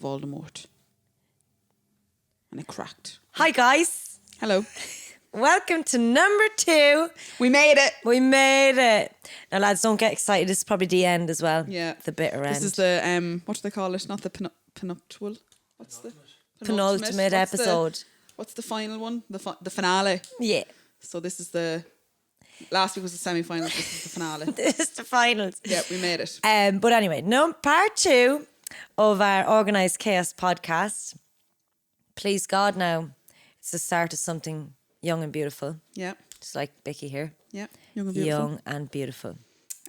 Voldemort. And it cracked. Hi guys. Hello. Welcome to number 2. We made it. We made it. Now lads, don't get excited. This is probably the end as well. Yeah. The bitter end. This is the, what do they call it? Not the penultimate. What's the? Penultimate episode. What's the final one? The finale. Yeah. So this is the... Last week was the semi-finals. This is the finale. This is the finals. Yeah, we made it. But anyway, part 2 of our Organised Chaos podcast. Please God now, it's the start of something young and beautiful. Yeah. Just like Bicky here. Yeah, young and beautiful. Young and beautiful.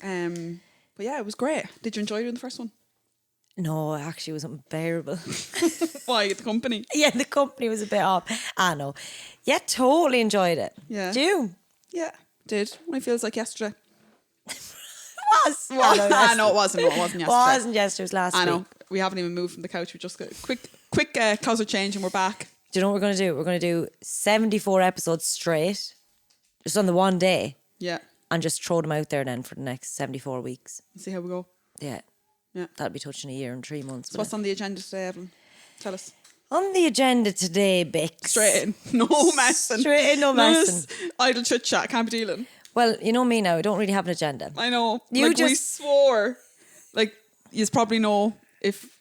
But yeah, it was great. Did you enjoy doing the first one? No, actually it was unbearable. Why? The company? Yeah, the company was a bit off. I know. Yeah, totally enjoyed it. Yeah. Did you? Yeah, did. It feels like yesterday. Was. I know it wasn't. No, it wasn't yesterday. It wasn't yesterday, it was last week. I know. We haven't even moved from the couch. We just got a quick closet change and we're back. Do you know what we're going to do? We're going to do 74 episodes straight, just on the one day. Yeah. And just throw them out there then for the next 74 weeks. See how we go. Yeah. Yeah. That'll be touching a year and 3 months. So what's on the agenda today, Evelyn? Tell us. On the agenda today, Bix. Straight in. No messing. Straight in, no messing. Idle chit chat. Can't be dealing. Well, you know me now. I don't really have an agenda. I know. You we just swore. Like, you probably know if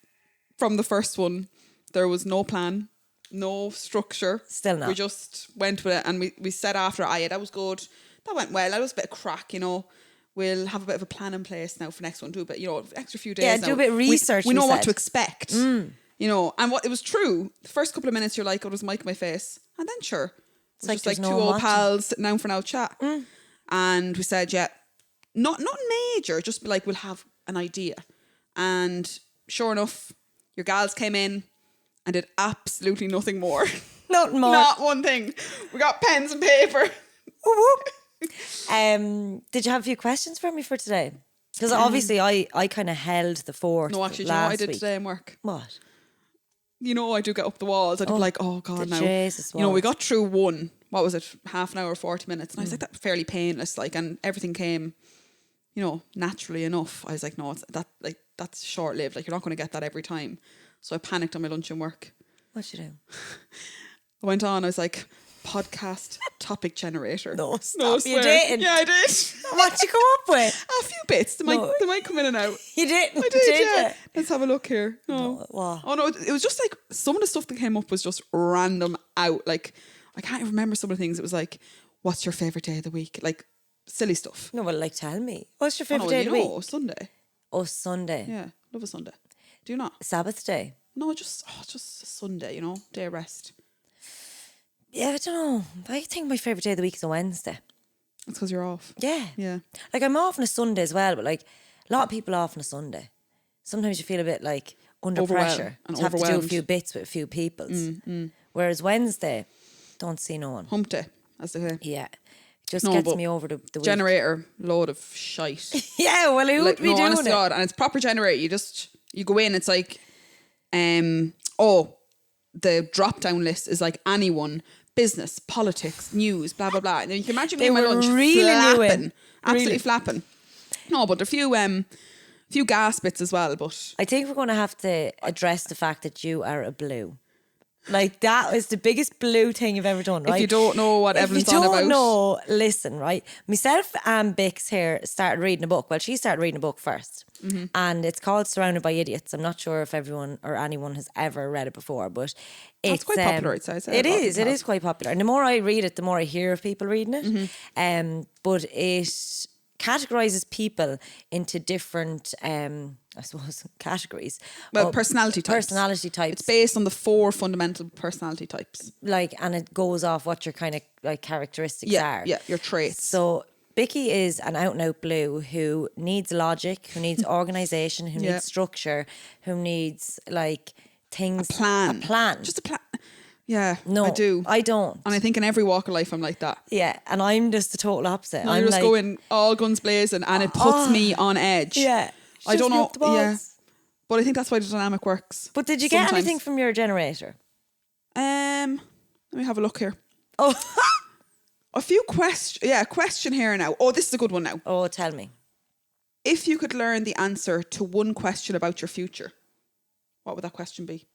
from the first one there was no plan, no structure. Still not. We just went with it and we said after, yeah, that was good. That went well. That was a bit of crack, you know. We'll have a bit of a plan in place now for next one. Do a bit, you know, extra few days. Yeah, now. do a bit of research. We know what to expect. You know, and what it was true. The first couple of minutes, you're like, "Oh, there's a mic in my face," and then sure, it's like just like there's two no old watching. pals sitting down for an hour chat. And we said, yeah, not major, just like we'll have an idea. And sure enough, your gals came in and did absolutely nothing more. Nothing more. Not one thing. We got pens and paper. Did you have a few questions for me for today? Because obviously I kind of held the fort. No, actually, do you know what I did week. today in work? What? You know, I do get up the walls. I'd be like, oh God, now. Jesus you know, we walls. got through one. What was it? Half an hour, 40 minutes. And I was like, that's fairly painless. Like, and everything came, you know, naturally enough. I was like, no, that's short lived. Like, you're not going to get that every time. So I panicked on my lunch in work. What'd you do? I went on. I was like, podcast topic generator. No, stop. swear. You didn't. Yeah, I did. What'd you come up with? A few bits. They might come in and out. You didn't. I did, yeah. You? Let's have a look here. No. What? Oh no, it was just like some of the stuff that came up was just random out. Like I can't even remember some of the things. It was like, what's your favourite day of the week? Like silly stuff. No, well, like, tell me. What's your Oh, favourite day of the week? Oh, Sunday. Oh, Sunday. Yeah, love a Sunday. Do you not? Sabbath day. No, just a Sunday, you know, day of rest. Yeah, I don't know. I think my favourite day of the week is a Wednesday. That's because you're off. Yeah. Yeah. Like, I'm off on a Sunday as well, but like a lot of people are off on a Sunday. Sometimes you feel a bit like under pressure and to have to do a overwhelmed. few bits with a few peoples. Whereas Wednesday, don't see no one. Hump day, as they say. Yeah. Just No, gets but me over the week. Generator, load of shite. Yeah, well, who would be no, doing honest to it? God, and it's proper generator. You go in, it's like, the drop down list is like anyone, business, politics, news, blah blah blah. And you can imagine me They in my were lunch really flapping, absolutely Really. flapping. No, but a few gas bits as well. But I think we're going to have to address the fact that you are a blue. Like, that is the biggest blue thing you've ever done, right? if you don't know what Evelyn's on about, If you don't know, listen, right? Myself and Bix here started reading a book. Well, she started reading a book first. And it's called Surrounded by Idiots. I'm not sure if everyone or anyone has ever read it before, but it's quite popular, I'd say. It is quite popular. And the more I read it, the more I hear of people reading it. But it categorises people into different, I suppose, categories. well, of personality types. Personality types. It's based on the 4 fundamental personality types. Like, and it goes off what your kind of like characteristics are. Yeah, your traits. So Bicky is an out and out blue who needs logic, who needs organisation, who Yeah. needs structure, who needs like things. A plan. Just a plan. Yeah, No, I do. I don't. And I think in every walk of life I'm like that. Yeah, and I'm just the total opposite. No, I'm you're just like, going all guns blazing and it puts me on edge. yeah. I don't shoots me know. up the balls. Yeah. But I think that's why the dynamic works. But did you get Sometimes. anything from your generator? Let me have a look here. Oh, A few question here now. Oh, this is a good one now. oh, tell me. If you could learn the answer to one question about your future, what would that question be?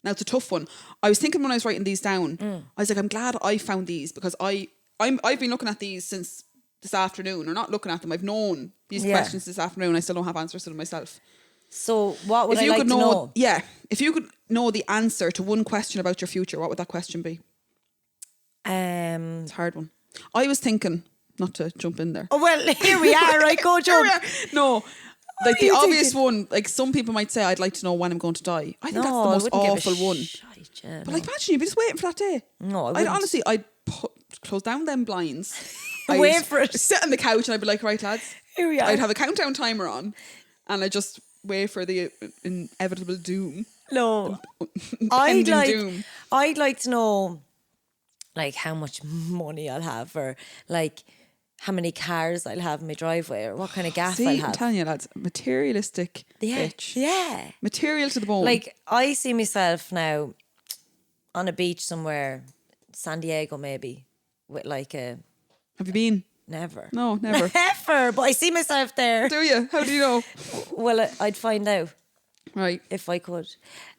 Now, it's a tough one. I was thinking when I was writing these down, I was like, I'm glad I found these because I've been looking at these since this afternoon, or not looking at them. I've known these questions this afternoon. I still don't have answers to them myself. So what would I like to know? Yeah. If you could know the answer to one question about your future, what would that question be? It's a hard one. I was thinking, not to jump in there. Oh, well, here we are, right? Go jump. No. Like the obvious one, like some people might say, I'd like to know when I'm going to die. I think that's the most awful one. But like, imagine you'd be just waiting for that day. No, I wouldn't. I'd close down them blinds. Wait for it. Sit on the couch and I'd be like, right, lads. Here we are. I'd have a countdown timer on and I'd just wait for the inevitable doom. No. Doom. I'd like to know, like, how much money I'll have, or like how many cars I'll have in my driveway, or what kind of gaff I'll have. I'm telling you, lads, materialistic bitch. Yeah. Material to the bone. Like, I see myself now on a beach somewhere, San Diego maybe, with like a... Have you been? Never. No, never. Never, but I see myself there. Do you? How do you know? Well, I'd find out. Right. If I could.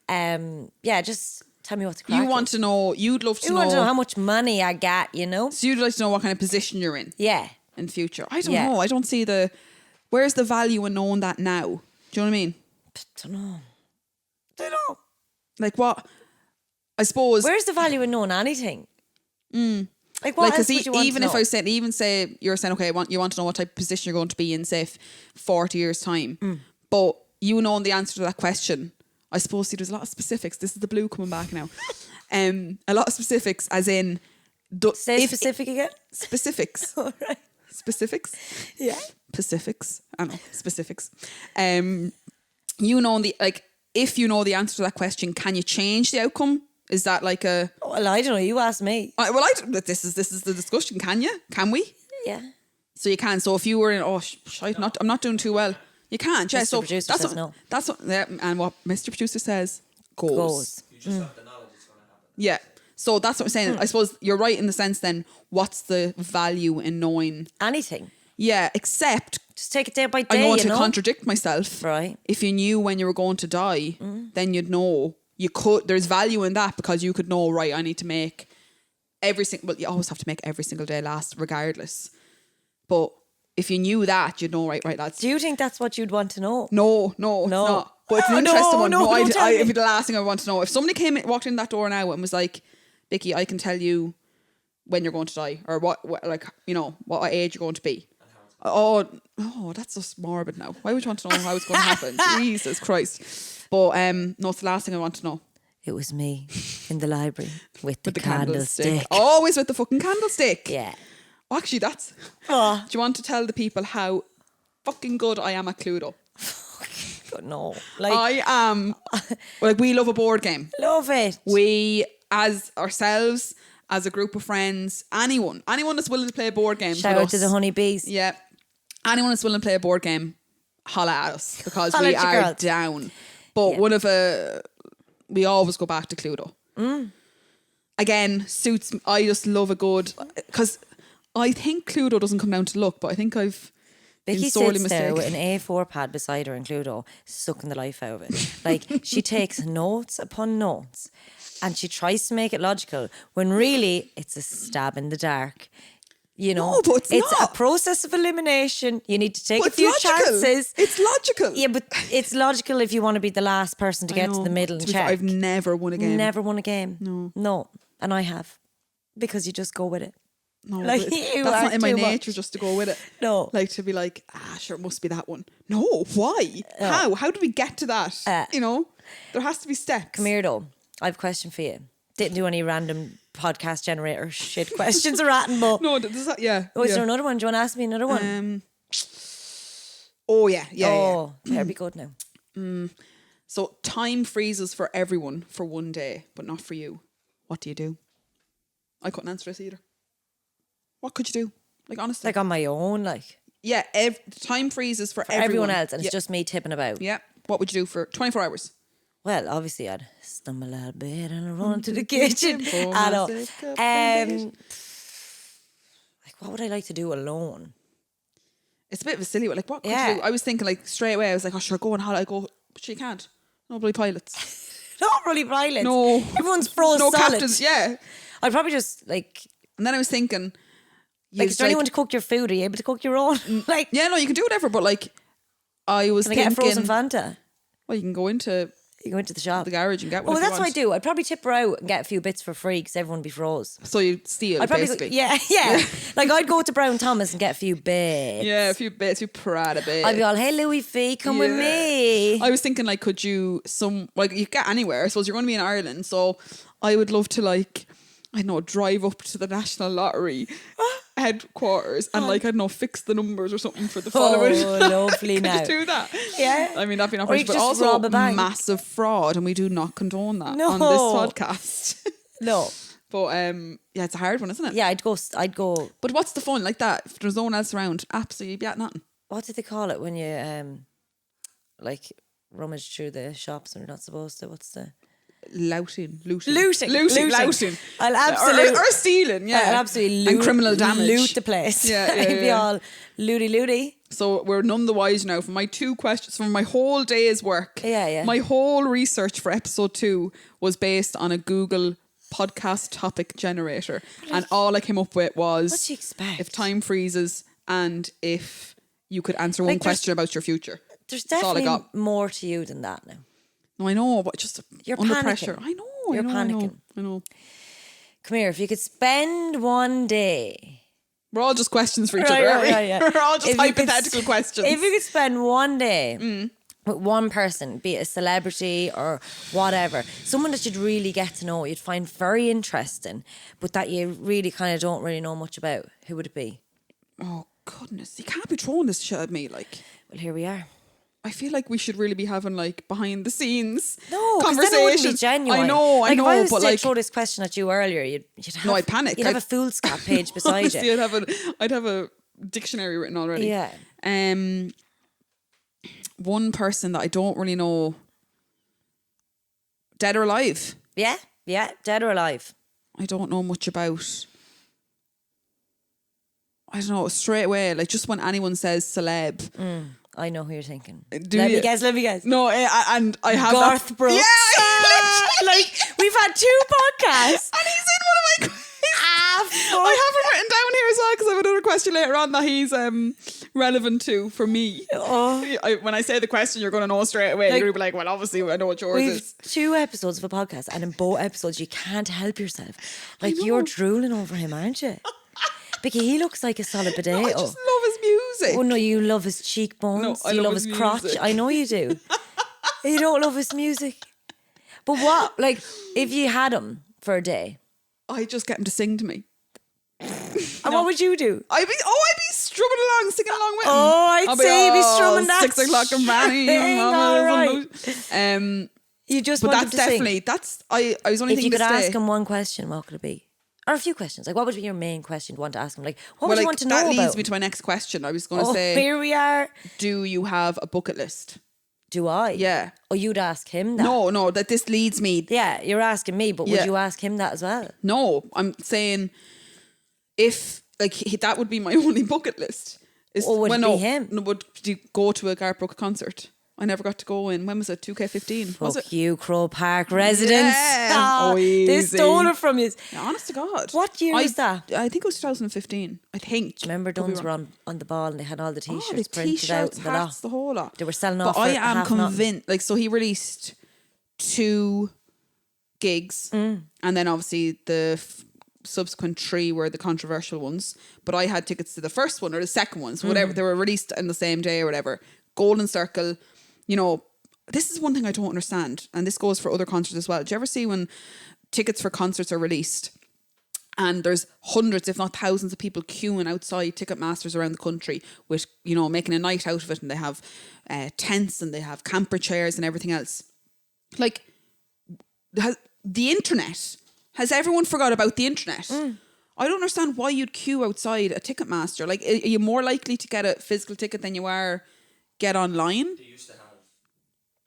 Yeah, just... Tell me what the crack You want to know, you'd love to know. You want to know how much money I got, you know? So you'd like to know what kind of position you're in. Yeah. In future. I don't know. I don't see where's the value in knowing that now? Do you know what I mean? Don't know. Like what? I suppose. Where's the value in knowing anything? Like what else would you want even to if know? I said, even say you're saying, okay, you want to know what type of position you're going to be in, say, 40 years time. But you knowing the answer to that question, I suppose, see, there's a lot of specifics. This is the blue coming back now. A lot of specifics, as in... Say specific again? Specifics. All right. Specifics? Yeah. Specifics. I don't know. Specifics. You know, if you know the answer to that question, can you change the outcome? Is that like a... Well, I don't know. You asked me. This is the discussion. Can you? Can we? Yeah. So you can. So if you were in... I'm not doing too well. You can't, yeah. Mr. Producer says no. That's what, yeah, and what Mr. Producer says goes. You just have the knowledge it's going to happen. Yeah. So that's what I'm saying. I suppose you're right in the sense then, what's the value in knowing? Anything. Yeah, except... Just take it day by day, I don't want to contradict myself. Right. If you knew when you were going to die, then you'd know. There's value in that because you could know, right, I need to make you always have to make every single day last regardless. But... if you knew that, you'd know, right, lads. Do you think that's what you'd want to know? No, it's not. But it's an interesting one. No, it'd be the last thing I want to know. If somebody walked in that door now and was like, Bicky, I can tell you when you're going to die, or what what age you're going to be. Oh, that's just morbid now. Why would you want to know how it's going to happen? Jesus Christ. But no, it's the last thing I want to know. It was me in the library with the candlestick. Always with the fucking candlestick. Yeah. Oh, actually, that's... Oh. Do you want to tell the people how fucking good I am at Cluedo? No. Like, I am... like, we love a board game. Love it. We, as ourselves, as a group of friends, anyone that's willing to play a board game. Shout out to the honeybees. Yeah. Anyone that's willing to play a board game, holla at us, because Holla we at your are girls. down. But we always go back to Cluedo. Again, suits me. I just love a good... because... I think Cluedo doesn't come down to luck, but I think I've Bicky been sorely sits there mistaken. with an A4 pad beside her in Cluedo, sucking the life out of it. Like, she takes notes upon notes and she tries to make it logical when really it's a stab in the dark. You know, No, but it's a not. process of elimination. You need to take But a it's few logical. chances. It's logical. Yeah, but it's logical if you want to be the last person to I get to know. the middle and To be fair, check. I've never won a game. Never won a game. No. And I have. Because you just go with it. No, Like, but you that's are not in my too nature much. just to go with it. No. Like to be like, sure, it must be that one. No, why? How? How do we get to that? There has to be steps. Come here though. I have a question for you. Didn't do any random podcast generator shit questions or ratting, but No, does that, yeah. is there another one? Do you want to ask me another one? Oh, yeah. That'd be good now. So time freezes for everyone for one day, but not for you. What do? I couldn't answer this either. What could you do? Like, honestly. Like on my own, like. Yeah, time freezes for Everyone else, and it's just me tipping about. Yeah. What would you do for 24 hours? Well, obviously I'd stumble out of bed and run to the kitchen. For I know. my sake, up Like, what would I like to do alone? It's a bit of a silly one. Like, what could you do? I was thinking, like, straight away, I was like, oh, sure, go on holiday. I go, but you can't. No bloody pilots. Not really pilots. No. Everyone's froze No solid. captains, yeah. I'd probably just like And then I was thinking, is there anyone to cook your food? Are you able to cook your own? Like, yeah, no, you can do whatever, but like, I was can I thinking, get a frozen Fanta? well, you can go into You go into the shop. the garage and get one. Well, if you that's what I want. do. I'd probably tip her out and get a few bits for free because everyone would be froze. So you steal, I'd probably go, basically. yeah. Like I'd go to Brown Thomas and get a few bits. Yeah, a few bits, a few Prada bits. I'd be all, hey Louis Fee, come with me. I was thinking, like, could you like you get anywhere? I suppose you're going to be in Ireland, so I would love to, like, I don't know, drive up to the National Lottery headquarters and, like, I don't know, fix the numbers or something for the following. Oh, lovely Could now. you do that? Yeah. I mean, that'd be not Or you but could just also rob a bank. massive fraud, and we do not condone that No. on this podcast. No. But yeah, it's a hard one, isn't it? Yeah, I'd go. But what's the fun like that? If there's no one else around, absolutely be at nothing. What did they call it when you like rummage through the shops and you're not supposed to? What's the Looting. I'll absolutely or stealing, yeah. I'll absolutely and criminal damage. loot the place. Yeah, I'd be all looty. So we're none the wiser now from my 2 questions, from my whole day's work. Yeah. My whole research for episode 2 was based on a Google podcast topic generator. And all I came up with was, What do you expect? if time freezes and if you could answer one Like, question about your future. There's That's all I definitely got. more to you than that now. No, I know, but just You're under panicking. pressure. I know. You're I panicking. know. Come here, if you could spend one day. We're all just questions for each Right, other, aren't we? right, yeah. We're all just If you could hypothetical questions. If you could spend one day with one person, be it a celebrity or whatever, someone that you'd really get to know, you'd find very interesting, but that you really kind of don't really know much about, who would it be? Oh, goodness. You can't be throwing this shit at me, like. Well, here we are. I feel like we should really be having, like, behind the scenes No, because conversations. then it wouldn't be genuine. I know, like, if I was but to like, throw this question at you earlier, you'd have, No, I'd panic. You'd have a foolscap page beside honestly, you. I'd have a dictionary written already. Yeah. One person that I don't really know, dead or alive. Yeah, dead or alive. I don't know much about. I don't know, straight away, like, just when anyone says celeb. I know who you're thinking. Do let you? me guess. No, and I have Garth Brooks. Yeah, Like, we've had 2 podcasts. and he's in one of my quizzes. I have him written down here as well because I have another question later on that he's relevant to for me. Oh. When I say the question, you're going to know straight away. Like, you're going to be like, well, obviously I know what yours We've is. 2 episodes of a podcast, and in both episodes, you can't help yourself. Like, you're drooling over him, aren't you? Bicky, he looks like a solid potato. I just love his music. Oh no, you love his cheekbones. No, I you love love his his crotch. music. I know you do. You don't love his music. But what, like, if you had him for a day, I just get him to sing to me. and what would you do? I'd be strumming along, singing along with him. Oh, I'd say you'd be strumming that 6 o'clock in Fanny. all right. You just But want that's him to definitely, sing. I was only If you thinking could to ask stay. him one question, what could it be? Or a few questions. Like, what would be your main question you want to ask him? Like, what would Well, you like, want to know that about? leads me to my next question. I was going to Oh, say, here we are. do you have a bucket list? Do I? Yeah. Oh, you'd ask him that? No, that this leads me. Yeah, you're asking me, but Yeah. would you ask him that as well? No, I'm saying if, like, that would be my only bucket list. Or would it be him? No, would you go to a Garth Brooks concert? I never got to go in. When was it? 2K15? Was Fuck it? you, Crow Park residents. Yeah. Ah, Oh, they easy. stole it from you. Yeah, honest to God. What year was that? I think it was 2015. I think. Remember, Could be Duns wrong. were on the ball and they had all the Oh, t-shirts the printed out t-shirts, and the lot. hats, the whole lot. They were selling But off I for am half nothing. convinced, like, so he released 2 gigs, and then obviously the subsequent 3 were the controversial ones. But I had tickets to the first one or the second one, so whatever, they were released in the same day or whatever. Golden Circle, you know. This is one thing I don't understand, and this goes for other concerts as well. Do you ever see when tickets for concerts are released and there's hundreds, if not thousands of people queuing outside Ticketmasters around the country with, you know, making a night out of it, and they have tents and they have camper chairs and everything else. Like, the internet, has everyone forgot about the internet? I don't understand why you'd queue outside a Ticketmaster. Like, are you more likely to get a physical ticket than you are get online? They used to have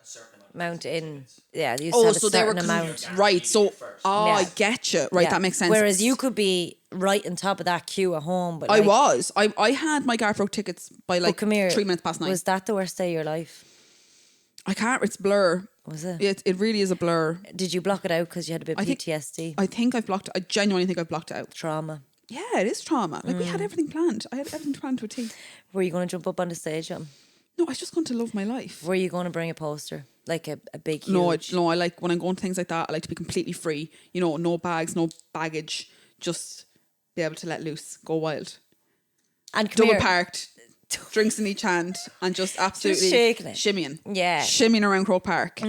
a certain amount. Amount in, yeah, they used to have a certain amount. Right, so, I Yeah. get you. Right, Yeah. that makes sense. Whereas you could be right on top of that queue at home. But I like, was. I had my Garth Brooks tickets by like come here, 3 minutes past 9. Was that the worst day of your life? I can't, it's blur. Was it? It really is a blur. Did you block it out because you had a bit of PTSD? I think I've blocked. I genuinely think I've blocked it out. Trauma. Yeah, it is trauma. Like we had everything planned. I had everything planned to a T. Were you going to jump up on the stage? No, I was just going to love my life. Were you going to bring a poster? Like a big, huge... No, I like when I'm going to things like that, I like to be completely free. You know, no bags, no baggage. Just be able to let loose, go wild. And Double parked, drinks in each hand, and just absolutely Just shaking it. shimmying. Yeah. Shimmying around Croke Park.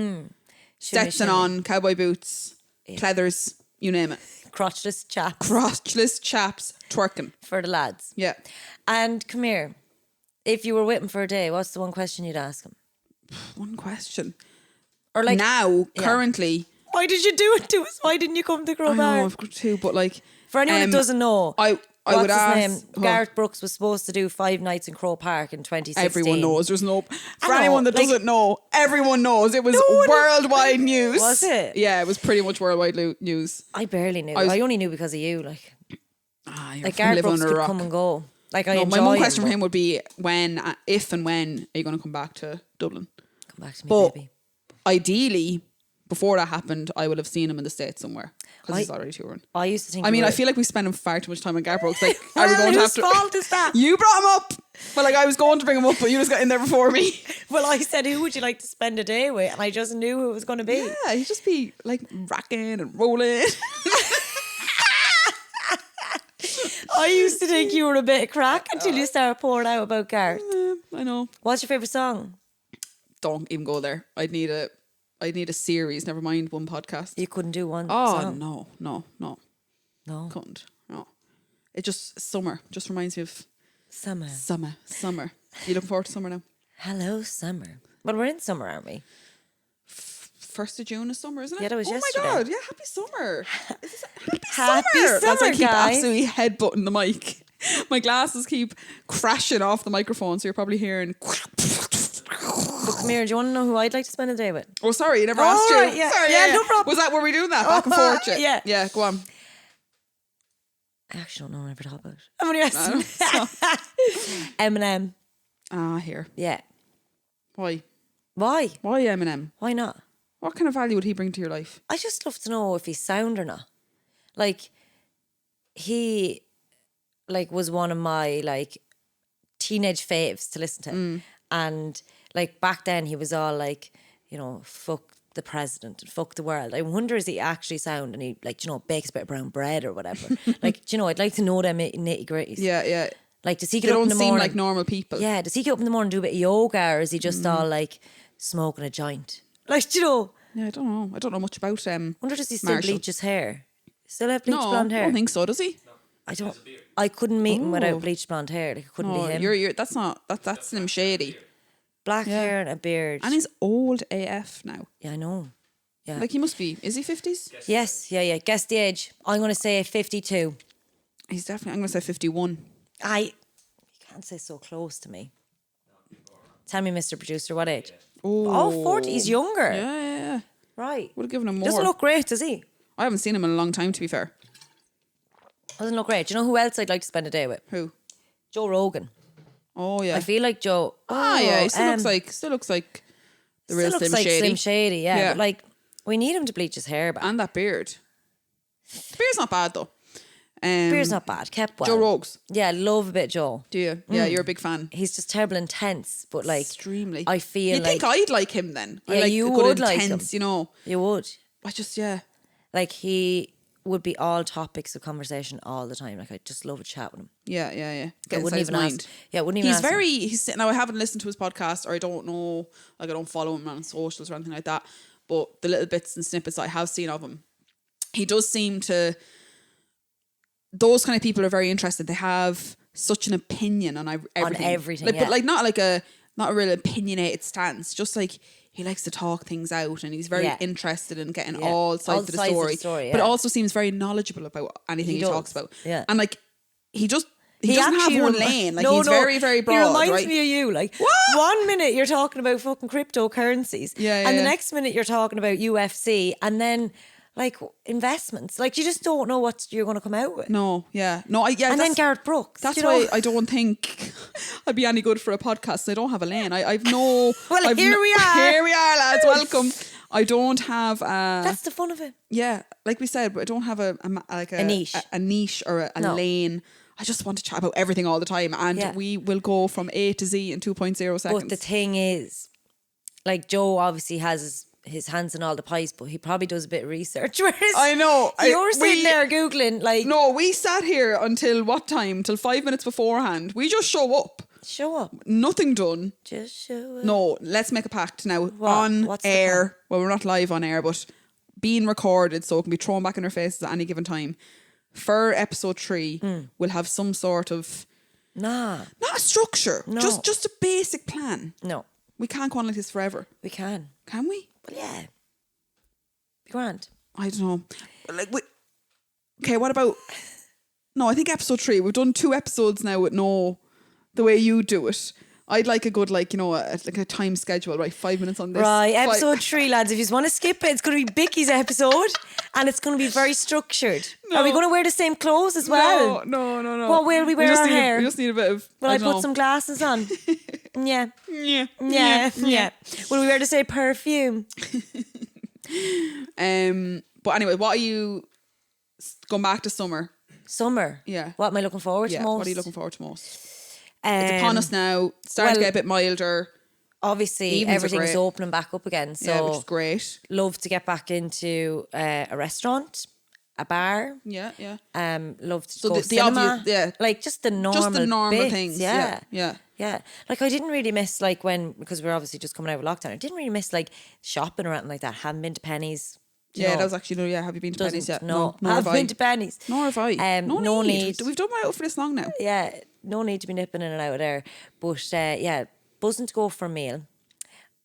Stetson on, cowboy boots, pleathers, you name it. Crotchless chaps. Crotchless chaps twerking. For the lads. Yeah. And come here. If you were with him for a day, what's the one question you'd ask him? One question. Or like... Now, currently... Why did you do it to us? Why didn't you come to Croke I know, Park? I've got two, but like... For anyone that doesn't know... I What's would his ask, name? Garth Brooks was supposed to do 5 nights in Croke Park in 2016. Everyone knows. There's no... For know, anyone that like- doesn't know, everyone knows. It was worldwide news. Was it? Yeah, it was pretty much worldwide news. I barely knew. I only knew because of you. Like You're Garth living Brooks under a could rock. come and go. Like I No, enjoy my one him, question for but- him would be if and when are you going to come back to Dublin? Come back to me, But baby. ideally, before that happened, I would have seen him in the States somewhere because he's already touring. I used to think... I mean, you I were- feel like we spend far too much time on Garth Brooks. Like, are we going to have Whose to... fault is that? You brought him up. But like, I was going to bring him up, but you just got in there before me. Well, I said, who would you like to spend a day with? And I just knew who it was going to be. Yeah, he'd just be like racking and rolling. I used to think you were a bit of crack until you started pouring out about Garth. I know. What's your favourite song? Don't even go there. I'd need a series. Never mind one podcast. You couldn't do one Oh song. no. No. Couldn't. No. It just summer. Just reminds me of Summer. summer. You looking forward to summer now? Hello, summer. Well, we're in summer, aren't we? 1st of June is summer, isn't it? Yeah, that was yesterday. Oh my god! Yeah, happy summer. Is this Happy As I summer, keep guys. absolutely headbutting the mic. My glasses keep crashing off the microphone, so you're probably hearing. But come here, do you want to know who I'd like to spend a day with? Oh, sorry, you never asked you. right, yeah. Sorry, Yeah, no problem. Were we doing that back and forth? Yeah. Yeah, go on. I actually don't know what I ever thought about. I'm only asking. Eminem. Here. Yeah. Why? Why? Why Eminem? Why not? What kind of value would he bring to your life? I just love to know if he's sound or not. Like, he was one of my teenage faves to listen to. And back then he was all fuck the president and fuck the world. I wonder is he actually sound and he bakes a bit of brown bread or whatever. I'd like to know them nitty gritties. Yeah. Does he They get up in don't the seem morning? like normal people. Yeah, does he get up in the morning and do a bit of yoga or is he just all smoking a joint? Yeah, I don't know. I don't know much about Wonder does he still Marshall. bleach his hair? Still have bleached No, blonde I hair? don't think so. Does he? I couldn't meet him Oh. without bleached blonde hair. It couldn't No, be him. you're that's Slim Shady. Black hair and a beard. And he's old AF now. Yeah, I know. Yeah. Like he must be. Is he 50s? Yes, yeah. Guess the age. I'm going to say 52. He's definitely. I'm going to say 51. You can't say so close to me. Tell me, Mr. Producer, what age? Oh, 40. He's younger. Yeah. Right. Would have given him more. Doesn't look great, does he? I haven't seen him in a long time, to be fair. Doesn't look great. Do you know who else I'd like to spend a day with? Who? Joe Rogan. Oh yeah. I feel like Joe. Yeah. He still looks like the real still looks Slim like Shady. Slim Shady, yeah. Yeah. But we need him to bleach his hair back. And that beard. The beard's not bad though. Beard's not bad. Kept well. Joe Rogues. Yeah, love a bit Joe. Do you? Yeah, you're a big fan. He's just terrible intense, but Extremely. I feel You'd think I'd like him then. I Yeah, like you a good would like intense, him. You would. I just, yeah. He would be all topics of conversation all the time. I just love a chat with him. Yeah. I Get wouldn't inside his even mind. ask. Yeah, wouldn't even ask him. Now I haven't listened to his podcast or I don't know, I don't follow him on socials or anything like that. But the little bits and snippets I have seen of him, he does seem to, those kind of people are very interested. They have such an opinion on everything. On everything, But not a real opinionated stance. Just he likes to talk things out and he's very interested in getting all sides of the story. But also seems very knowledgeable about anything he does. talks about. Yeah. And he doesn't have one lane. He's very, very broad. He reminds right? me of you. What? 1 minute you're talking about fucking cryptocurrencies. And the next minute you're talking about UFC and then investments. You just don't know what you're going to come out with. No, yeah. No, and then Garth Brooks. That's why I don't think I'd be any good for a podcast. I don't have a lane. I've no... Well, here we are. Here we are, lads. Welcome. I don't have That's the fun of it. yeah, like we said, but I don't have a niche. a niche or a No. lane. I just want to chat about everything all the time, and Yeah. we will go from A to Z in 2.0 seconds. But the thing is, like Joe obviously has his hands in all the pies, but he probably does a bit of research. Whereas I know. you're sitting there Googling, like, No, we sat here until what time? Till 5 minutes beforehand. We just show up. show up. Nothing done. Just show up. No, let's make a pact now. What? On What's the air. Well, we're not live on air, but being recorded so it can be thrown back in our faces at any given time. For episode 3, we'll have some sort of Nah. not a structure. No. Just a basic plan. No. We can't go on like this forever. We can. Can we? Well, yeah. Be grand. I don't know. Like okay, what about no, I think episode 3. We've done 2 episodes now with the way you do it. I'd like a good, like, you know, like a time schedule, right? 5 minutes on this. Right, episode 3, lads. If you want to skip it, it's going to be Bicky's episode and it's going to be very structured. No. Are we going to wear the same clothes as well? No. What will we wear just our need hair? We just need a bit of. Will I don't put know. some glasses on? Yeah. Yeah. Will we wear the same perfume? But anyway, what are you going back to summer? Summer. Yeah. What am I looking forward to most? What are you looking forward to most? It's upon us now. Starting to well, get a bit milder. Obviously, Evenings are everything's great. opening back up again. So Yeah, which is great. love to get back into a restaurant, a bar. Yeah. Love to So go the cinema. obvious, yeah. Like just the normal bits. things. Yeah. Yeah. Like I didn't really miss like because we're obviously just coming out of lockdown. I didn't really miss like shopping or anything like that. Haven't been to Penny's. Yeah, that was actually have you been to Penny's yet? No, nor have I've I. been to Penny's. Nor have I. No need. We've done well for this long now. Yeah, no need to be nipping in and out of there. But yeah, buzzing to go for a meal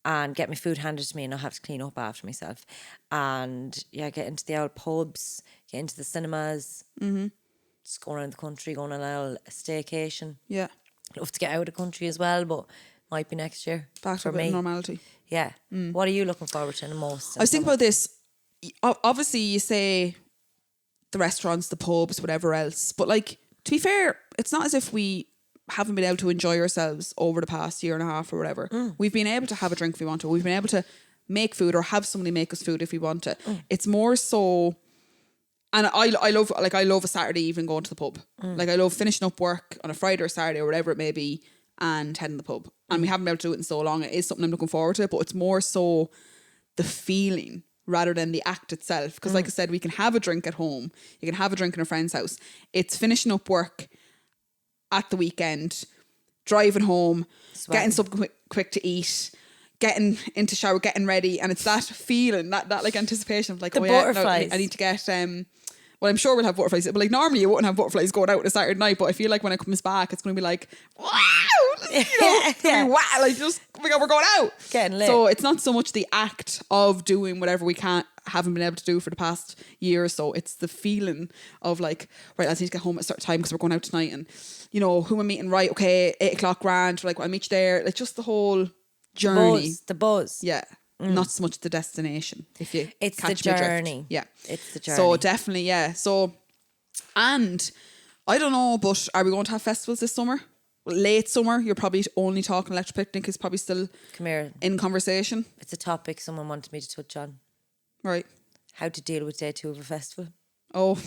and get my food handed to me and not have to clean up after myself. And yeah, get into the old pubs, get into the cinemas, just go around the country, going on a little staycation. Yeah. Love to get out of the country as well, but might be next year. Back to for a bit me. of normality. Yeah. What are you looking forward to the most? I was thinking about this. Obviously, you say the restaurants, the pubs, whatever else. But like, to be fair, it's not as if we haven't been able to enjoy ourselves over the past year and a half or whatever. We've been able to have a drink if we want to. We've been able to make food or have somebody make us food if we want to. It's more so. And I love a Saturday evening going to the pub. Like I love finishing up work on a Friday or Saturday or whatever it may be and heading to the pub. And we haven't been able to do it in so long. It is something I'm looking forward to, but it's more so the feeling rather than the act itself. Because like I said, we can have a drink at home. You can have a drink in a friend's house. It's finishing up work at the weekend, driving home, getting something quick to eat, getting into shower, getting ready, and it's that feeling, that like anticipation of like, The oh yeah, butterflies. I need to get well, I'm sure we'll have butterflies, but like normally you wouldn't have butterflies going out on a Saturday night, but I feel like when it comes back, it's going to be like, wow, it's gonna be wow, like just, oh my God, we're going out. Getting lit. So it's not so much the act of doing whatever we haven't been able to do for the past year or so. It's the feeling of like, right, I need to get home at a certain time because we're going out tonight, and you know, who am I meeting? Right, okay, 8 o'clock grand, like I'll meet you there. Like just the whole journey. The buzz. Yeah. Not so much the destination. If you It's the catch my drift. journey. Yeah. It's the journey. So definitely, yeah. So, and I don't know, but are we going to have festivals this summer? Well, late summer, you're probably only talking Electric Picnic is probably still Come here. in conversation. It's a topic someone wanted me to touch on. Right. How to deal with day 2 of a festival. Oh.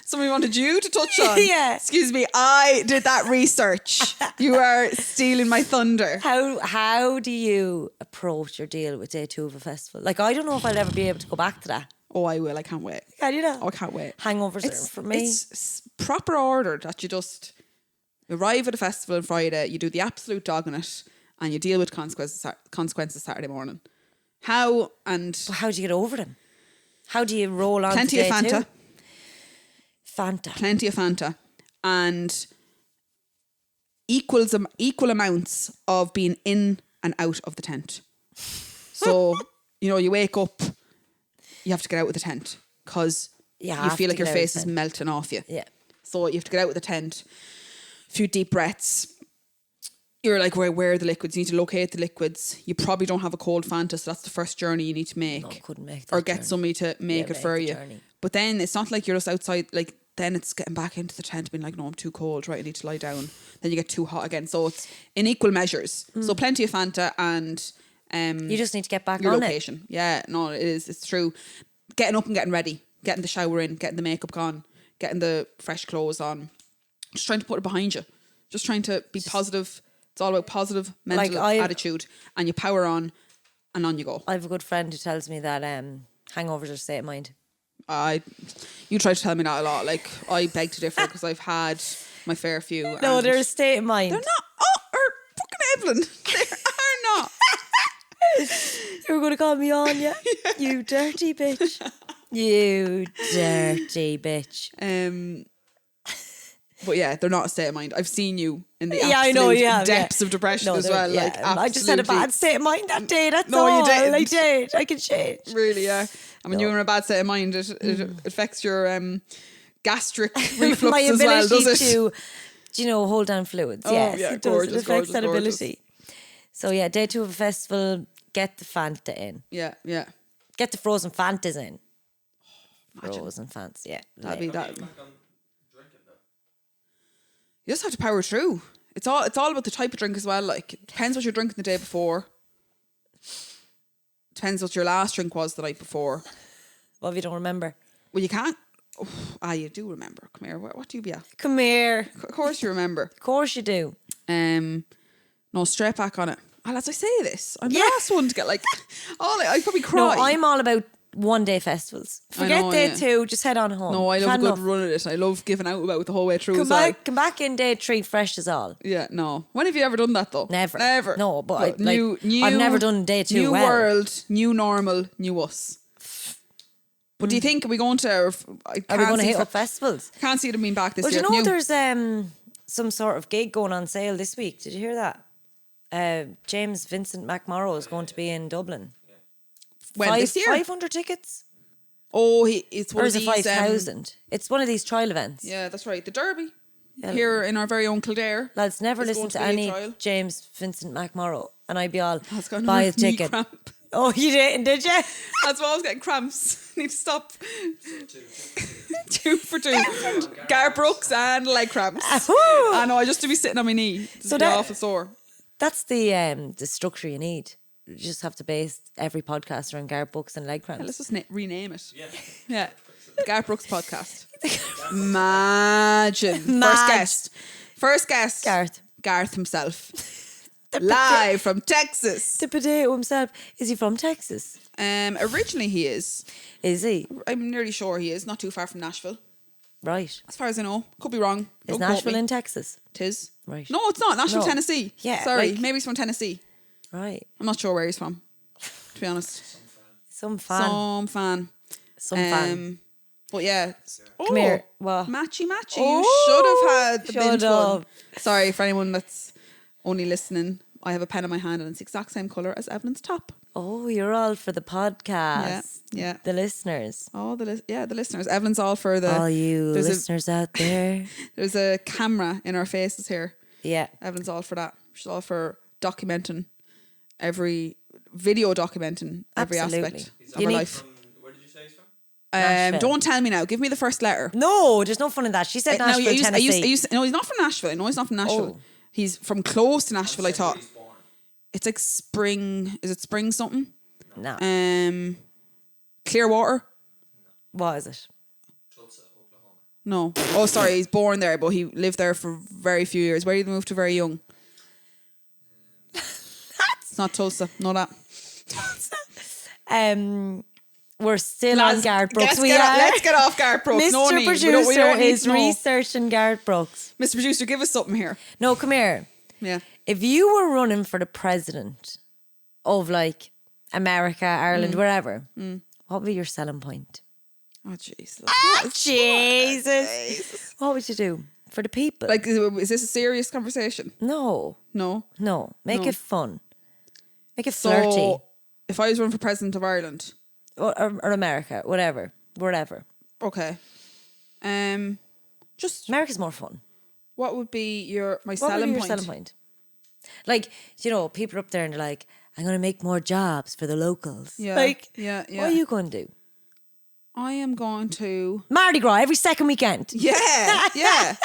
Somebody wanted you to touch on. Yeah. Excuse me, I did that research. You are stealing my thunder. How do you approach or deal with day 2 of a festival? Like, I don't know if I'll ever be able to go back to that. Oh, I will. I can't wait. Can you know? Oh, I can't wait. Hangovers for me. It's proper order that you just arrive at a festival on Friday, you do the absolute dog on it, and you deal with consequences Saturday morning. How But how do you get over them? How do you roll on plenty to of day Fanta. 2? Fanta. Plenty of Fanta. And equal amounts of being in and out of the tent. So, you know, you wake up, you have to get out of the tent because you feel like your face is melting off you. Yeah. So you have to get out of the tent, a few deep breaths. You're like, where are the liquids? You need to locate the liquids. You probably don't have a cold Fanta, so that's the first journey you need to make. No, couldn't make that or get journey. somebody to make it for you. Journey. But then it's not like you're just outside, like then it's getting back into the tent being like, no, I'm too cold, right, I need to lie down. Then you get too hot again. So it's in equal measures. So plenty of Fanta and You just need to get back your on location. Yeah, no, it is. It's true. Getting up and getting ready, getting the shower in, getting the makeup on, getting the fresh clothes on. Just trying to put it behind you. Just trying to be positive. It's all about positive mental attitude, and you power on, and on you go. I have a good friend who tells me that hangovers are a state of mind. You try to tell me that a lot. Like, I beg to differ because I've had my fair few. No, and they're a state of mind. they're not. Oh, or fucking Evelyn. They are not. You were going to call me on, yeah? You dirty bitch. You dirty bitch. But yeah, they're not a state of mind. I've seen you in the I know you have, depths of depression as well. Yeah. Like, I just had a bad state of mind that day. That's No, all. you didn't. I did. I can change. Really, yeah. And when you're in a bad state of mind, it affects your gastric reflux My as well, ability does it? to, hold down fluids. Oh, Yes, yeah, it does. gorgeous, It affects that gorgeous. ability. So yeah, day 2 of a festival, get the Fanta in. Yeah, yeah. Get the frozen Fantas in. Imagine. Frozen Fantas, yeah. That'd be that. Back on drinking though. You just have to power through. It's all about the type of drink as well. Like, it depends what you're drinking the day before. Depends what your last drink was the night before. Well, if you don't remember. Well, you can't. You do remember. Come here. What do you be at? Come here. Of course you remember. Of course you do. No, straight back on it. Oh, as I say this, I'm the Yeah. last one to get like, I probably cry. No, I'm all about one-day festivals. Forget know, day yeah. 2, just head on home. No, I love Had a good enough. run at it. I love giving out about it the whole way through as well. Come back in day 3 fresh as all. Yeah, no. When have you ever done that though? Never. No, but I've new, never done day 2 New well. world, new normal, new us. But do you think, are we going to... Are we going to hit up festivals? I can't see them being back this Well, year. do you know New. there's some sort of gig going on sale this week? Did you hear that? James Vincent McMorrow is going to be in Dublin. When, this year? 500 tickets? Oh, it's one Or of is it these... 5,000? It's one of these trial events. yeah, that's right. The Derby. Yeah. Here in our very own Kildare. Lads, never It's listen going to to be a any trial. James Vincent McMorrow. And I'd be all, That's got buy a a ticket. cramp. Oh, you didn't, did you? That's why I was getting cramps. Need to stop. 2 for 2. Garth Brooks and leg cramps. I know, I just to be sitting on my knee. So So that- awful sore. That's the structure you need. You just have to base every podcast around Garth Brooks and leg cramps. Let's just rename it. Yeah. The Garth Brooks podcast. Imagine. First guest. Garth himself. Live from Texas. The potato himself. Is he from Texas? Originally he is. Is he? I'm nearly sure he is. Not too far from Nashville. Right. As far as I know. Could be wrong. Is Don't quote Nashville me. in Texas? Tis. Right. No, it's not. Nashville, No. Tennessee. Yeah, Sorry. like- Maybe he's from Tennessee. Right. I'm not sure where he's from, to be honest. Some fan. Some fan. Some fan. But yeah. Oh, Come here. What? Matchy. Oh, You should have had the shut binge up. one. Sorry for anyone that's only listening. I have a pen in my hand and it's the exact same colour as Evelyn's top. Oh, you're all for the podcast. Yeah. The listeners. Oh, the listeners. Evelyn's all for the... All you there's listeners out there. There's a camera in our faces here. Yeah. Evelyn's all for that. She's all for documenting every aspect Absolutely. of You her need- life. Where did you say he's from? Nashville. Don't tell me now. Give me the first letter. No, there's no fun in that. She said No, Nashville, Tennessee. no, he's not from Nashville. No, he's not from Nashville. Oh. He's from close to Nashville, I Say where thought. he's born. It's like spring. Is it spring something? No. Clearwater? What is it? Tulsa, Oklahoma. No. Oh, sorry. He's born there, but he lived there for very few years. Where did he move to very young? It's not Tulsa. No, that. We're still Lads, on Garth Brooks. let's get off Garth Brooks. Mr. No need. Producer we don't need is to know. researching Garth Brooks. Mr. Producer, give us something here. No, come here. Yeah. If you were running for the president of like America, Ireland, wherever, what would be your selling point? Oh, jeez. Jesus. What would you do for the people? Like, is this a serious conversation? No. No. Make No. it fun. Make it So, flirty. if I was running for president of Ireland, Or America, whatever. okay. Just America's more fun. what would be my What would selling be your point? selling point? Like, people are up there and they're like, I'm going to make more jobs for the locals. Yeah, Like, yeah. what are you going to do? I am going to. Mardi Gras every second weekend. Yeah, yeah.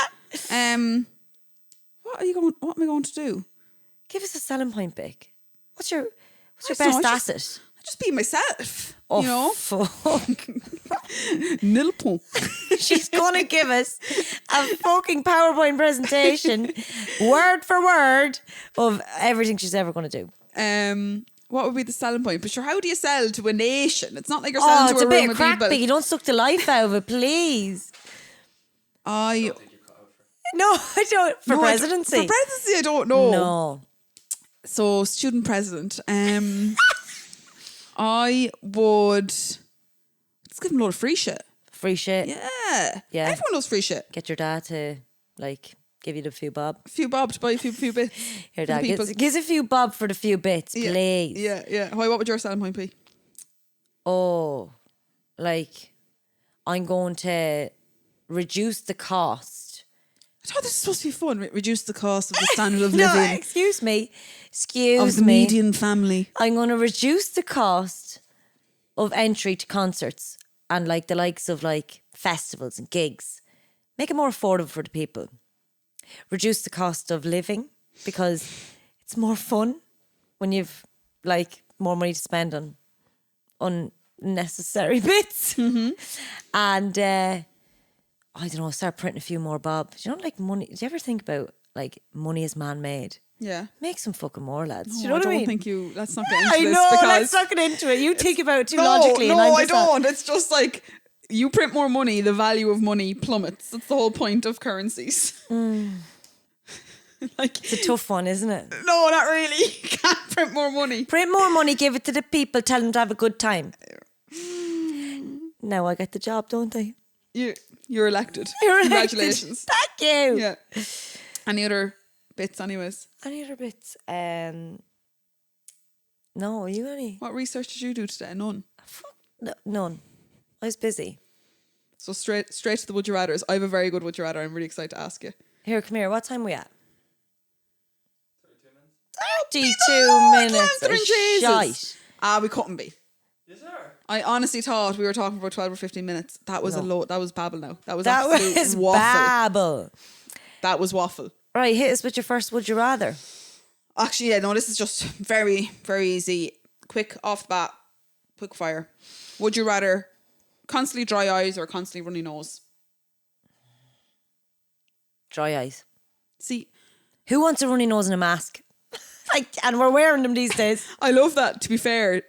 What am I going to do? Give us a selling point, Bick. What's your What's your I don't best know, asset? Just be myself. Oh, You know? fuck. Nil point. She's going to give us a fucking PowerPoint presentation, word for word, of everything she's ever going to do. What would be the selling point? But sure, how do you sell to a nation? It's not like you're Oh, selling it's to a a bit room of of crack, people. Bicky. Don't suck the life out of it, please. I don't think you cut out for it. No, I don't. For no, presidency. For presidency, I don't know. No. So, student president. I would just give him a lot of free shit. Free shit. Yeah. Yeah. Everyone loves free shit. Get your dad to, like, give you the few bob. A few bob to buy a few bits. Your for the dad people. gives a few bob for the few bits, Yeah. please. Yeah. Why? What would your selling point be? Oh, like, I'm going to reduce the cost. I thought this was supposed to be fun. Reduce the cost of the standard of No, living excuse me. of Excuse the me. median family. I'm going to reduce the cost of entry to concerts and like the likes of like festivals and gigs. Make it more affordable for the people. Reduce the cost of living because it's more fun when you've like more money to spend on unnecessary bits. And I don't know, start printing a few more bob. Do you know, like money? Do you ever think about like money is man-made? Yeah. Make some fucking more, lads. Do No, you know I what I don't mean? think you. Let's not get into I this know, because let's not get into it. You think about it too no, logically. no, and I'm I just not. don't. It's just like you print more money, the value of money plummets. That's the whole point of currencies. Like It's a tough one, isn't it? no, not really. You can't print more money. Print more money, give it to the people, tell them to have a good time. Now I get the job, don't I? You're elected. You're elected. Congratulations. Thank you. Yeah. Any other bits, anyways? Any other bits? No, you any? What research did you do today? None. No, none. I was busy. So straight to the would you rather's. I have a very good would you rather. I'm really excited to ask you. Here, come here. What time are we at? 32 minutes. 32 minutes. Answering of Jesus. shite. We couldn't be. Yes, sir. I honestly thought we were talking for 12 or 15 minutes. That was a lot. That was babble now. That was That absolute was waffle. babble. That was waffle. Right, hit us with your first would you rather. Actually, yeah, no, this is just very, very easy. Quick off the bat. Quick fire. Would you rather constantly dry eyes or constantly runny nose? Dry eyes. See, Who wants a runny nose and a mask? Like, and we're wearing them these days. I love that. To be fair,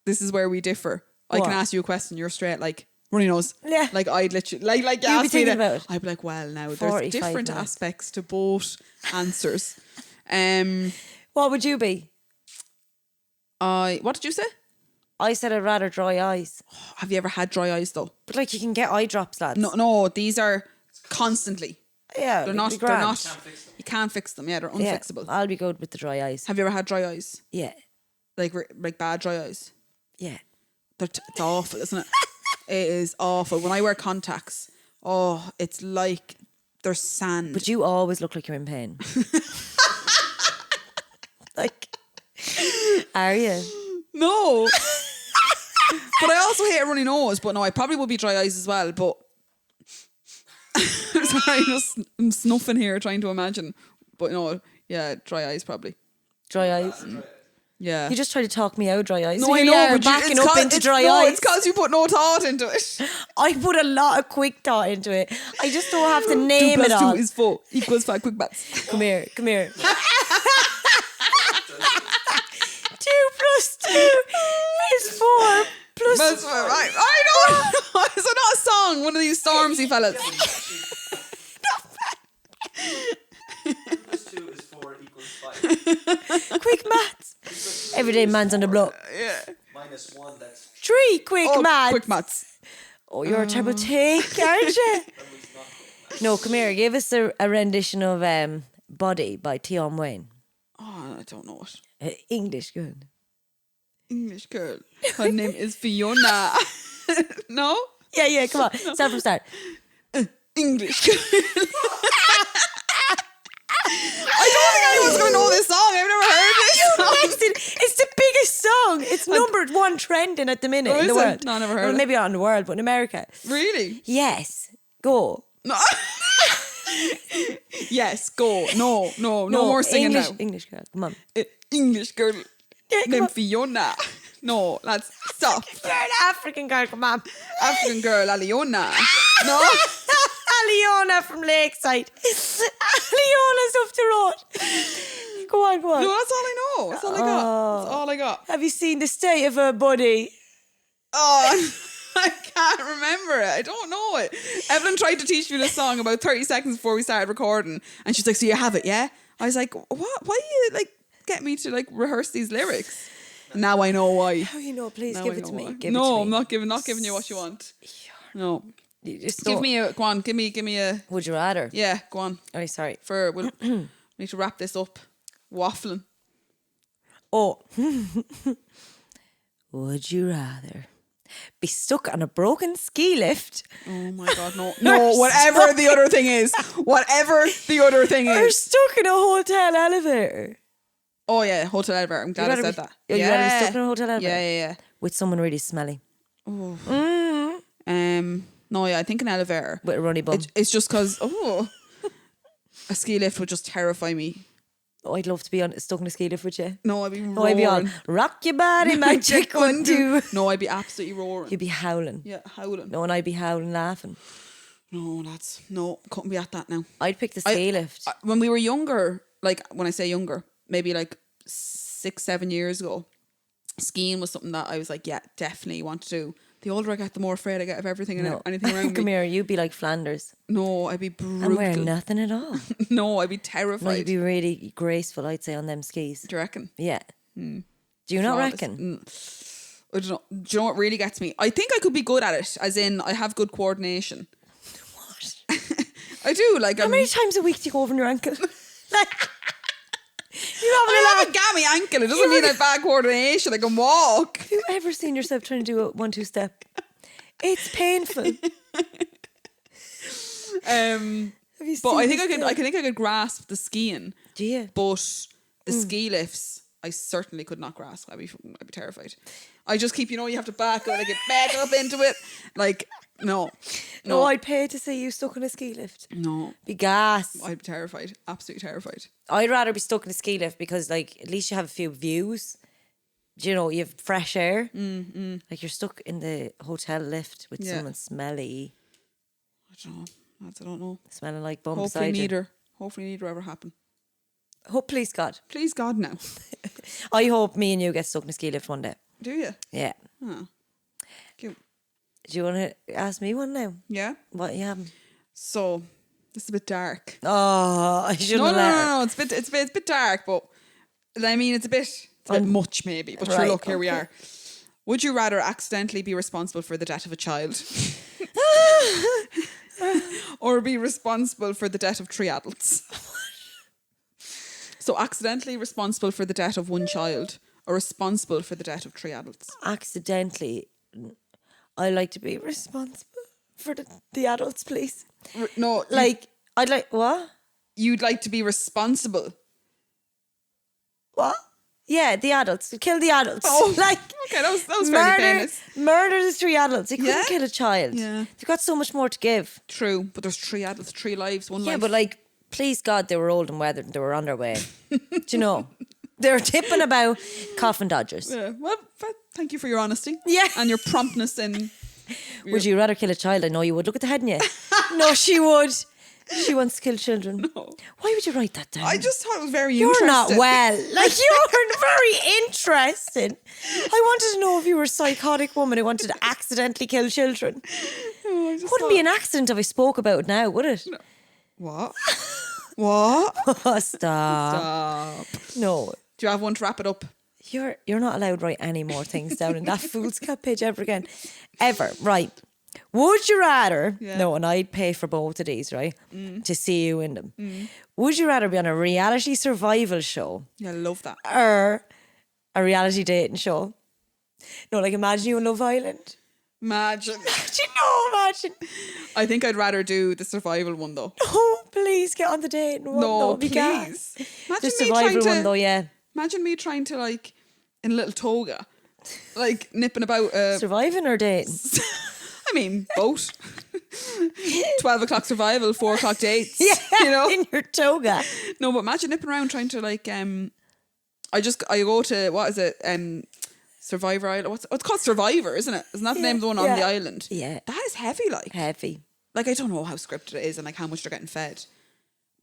this is where we differ. I What? can ask you a question. You're straight like runny nose. Yeah. Like I'd literally like you You'd be asked me thinking that. about it. I'd be like, well, now there's 45 different minutes. aspects to both answers. What would you be? What did you say? I said I'd rather dry eyes. Have you ever had dry eyes though? But like you can get eye drops, lads. No, these are constantly. Yeah. They're it'd not. be They're grand. not. You can't fix them. Yeah, they're Yeah, unfixable. I'll be good with the dry eyes. Have you ever had dry eyes? Yeah. Like bad dry eyes? Yeah. It's awful, isn't it? It is awful. When I wear contacts, it's like there's sand. But you always look like you're in pain. Like, are you? No. But I also hate a runny nose. But no, I probably would be dry eyes as well. But sorry, I'm snuffing here trying to imagine. But no, yeah, dry eyes probably. Dry eyes. Yeah. You just try to talk me out dry eyes. no, So I here know, you are, but backing up into dry eyes. it's because you put no thought into it. I put a lot of quick thought into it. I just don't have to name 2 it plus all. 2 is 4 equals 5 quick maths. Come here. 2 plus 2 is 4 plus. That's right. I know. Is it not a song? One of these Stormzy fellas. 2 plus 2 is 4 equals 5. Quick maths. Everyday man's on the block. Yeah. Minus 1, that's 3 quick maths. Quick maths. Oh, you're a terrible take, aren't you? No, come here. Give us a rendition of Body by Tion Wayne. Oh, I don't know it. English, good. English girl. Her name is Fiona. No? Yeah, come on. Start from start. English girl. I don't think anyone's going to know this song. I've never heard You this. wasted. It's the biggest song. It's number 1 trending at the minute Oh, in the is it? world. No, I never heard Well, it. maybe not in the world, but in America. Really? Yes. Go. No. Yes, go. No more singing English, now. English girl. Come on. English girl. Yeah, come on. Nymphiona. No, lads, stop. You're an African girl, come on. African girl, Aliona. No. Aliona from Lakeside. Aliona's up the road. Go on, go on. No, that's all I know. That's all I got. That's all I got. Have you seen the state of her body? Oh, I can't remember it. I don't know it. Evelyn tried to teach me this song about 30 seconds before we started recording. And she's like, so you have it, yeah? I was like, what? Why you like get me to like rehearse these lyrics? Now I know why. How you know? Please Now give I it to know me. why. Give No, it to me. I'm not giving you what you want. No. You just Give don't- me a, go on, give me a, Would you rather? yeah, go on. Oh, sorry. We'll need to wrap this up. Waffling. Oh. Would you rather be stuck on a broken ski lift Oh my God, no. No, whatever the other thing is. Whatever the other thing or is. stuck in a hotel elevator? Oh yeah, hotel elevator. I'm glad I rather said be- that. Oh, you'd rather be stuck in a hotel elevator? Yeah. With someone really smelly. No, yeah, I think an elevator. With a runny bum. It's just because, a ski lift would just terrify me. Oh, I'd love to be stuck in a ski lift with you. No, I'd be roaring. Oh, I'd be on rock your body, magic 1, 2. No, I'd be absolutely roaring. You'd be howling. Yeah, howling. No, and I'd be howling laughing. No, lads. No, couldn't be at that now. I'd pick the ski lift. When we were younger, like when I say younger, maybe like 6-7 years ago, skiing was something that I was like, yeah, definitely want to do. The older I get, the more afraid I get of everything and anything around Come me. here, you'd be like Flanders. No, I'd be brutal. I'm wearing nothing at all. No, I'd be No, terrified. you'd be really graceful, I'd say, on them skis. Do you reckon? Yeah. Do you not Flawless. reckon? I don't know. Do you know what really gets me? I think I could be good at it, as in I have good coordination. What? I do. Like, How many times a week do you go over on your ankle? Like, you I have a gammy ankle. It doesn't mean I have bad coordination. I can walk. Have you ever seen yourself trying to do a 1-2 step? It's painful. Have you But seen I think this I thing? could grasp the skiing. Do you? But the ski lifts, I certainly could not grasp. I'd be terrified. I just keep, you have to back up into it. Like, no. No, I'd pay to see you stuck on a ski lift. No. Be gas. I'd be terrified. Absolutely terrified. I'd rather be stuck in a ski lift because, like, at least you have a few views. Do you know, you have fresh air. Like, you're stuck in the hotel lift with someone smelly, I don't know. Lads, I don't know. smelling like bum Hopefully beside you. neither. Hopefully neither ever happen. Hope, please God. Please God, now. I hope me and you get stuck in a ski lift one day. Do you? Yeah. Oh. Cute. Do you want to ask me one now? Yeah. What you having? So, this is a bit dark. Oh, I shouldn't have let her. No. It's a bit dark, but I mean, it's a bit much maybe. But sure, Right, look, here we are. Would you rather accidentally be responsible for the death of a child, or be responsible for the death of 3 adults? So, accidentally responsible for the death of 1 child, or responsible for the death of 3 adults? Accidentally, I like to be responsible for the adults, please. No, Like, I'd like, what? you'd like to be responsible. What? Yeah, the adults. Kill the adults. Oh, like, okay, that was very famous. Murder the 3 adults. You couldn't Yeah. kill a child. Yeah. They've got so much more to give. True, but there's 3 adults, 3 lives, 1 Yeah, life. but like, please God, they were old and weathered and they were on their way. Do you know? They were tipping about coffin dodgers. Yeah, well, thank you for your honesty. Yeah. And your promptness in... Would you rather kill a child? I know you would. Look at the head in you. No, she would. She wants to kill children. No. Why would you write that down? I just thought it was very You're interesting. not well. Like, you're very interesting. I wanted to know if you were a psychotic woman who wanted to accidentally kill children. No, I just Wouldn't be an accident if I spoke about it now, would it? What? What? Oh, stop. Stop. No. Do you have one to wrap it up? You're not allowed to write any more things down in that Fool's Cat page ever again. Ever. Right. Would you rather... Yeah. No, and I'd pay for both of these, right? To see you in them. Would you rather be on a reality survival show Yeah, I love that. or a dating show? No, like imagine you in Love Island. Imagine. Imagine. I think I'd rather do the survival one though. Oh, please get on the dating one. No, though, be gas. please. The Imagine me survival trying to... one though, yeah. Imagine me trying to, like, in a little toga, like, nipping about... Surviving or dating? I mean, both. 12 o'clock survival, 4 o'clock dates. Yeah, You know? in your toga. No, but imagine nipping around trying to, like, I go to, what is it? Survivor Island. It's called Survivor, isn't it? Isn't that the name of the one on the island? Yeah. That is heavy, like. Heavy. Like, I don't know how scripted it is and like how much they're getting fed.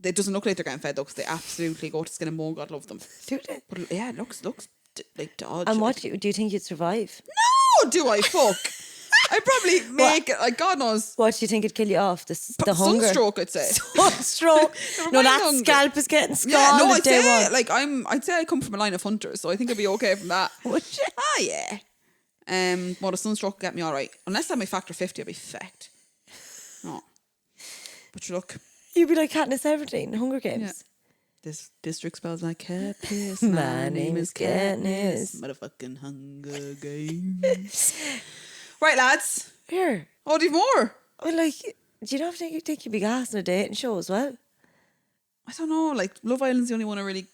It doesn't look like they're getting fed though, because they absolutely go to skin and bone. God love them. Do they? But yeah, it looks like dodge. And what do you think you'd survive? No, do I fuck? I'd probably make it, like, God knows. What do you think would kill you off? The hunger? Sunstroke, I'd say. Sunstroke. No, mind that hunger. scalp is getting scalded. Yeah, no, day one. I'd say I come from a line of hunters, so I think I'd be okay from that. Would you? Ah, yeah. Well, the sunstroke will get me all right. Unless I had my factor 50, I'd be fecked. No. But you look. You'd be like Katniss Everdeen, Hunger Games. Yeah. This district spells like Katniss. My name is Katniss. Motherfucking Hunger Games. Right, lads. Here. Oh, do you have more? Well, like, do you not think you'd be gassing a dating show as well? I don't know. Like, Love Island's the only one I really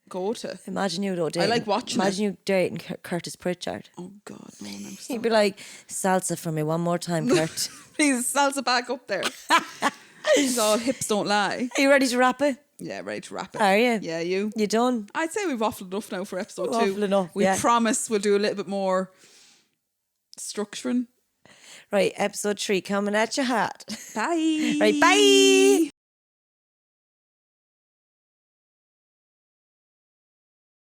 go to. Imagine you though dating. I like watching Imagine you dating Curtis Pritchard. Oh, God. No, no. He'd be like, salsa for me one more time, Kurt. Please, salsa back up there. It's all hips don't lie. Are you ready to wrap it? Yeah, ready to wrap it. Are you? Yeah, you? You done? I'd say we've waffled enough now for episode 2. Waffled enough, We yeah. promise we'll do a little bit more structuring. Right, episode 3 coming at your heart. Bye. Right, bye.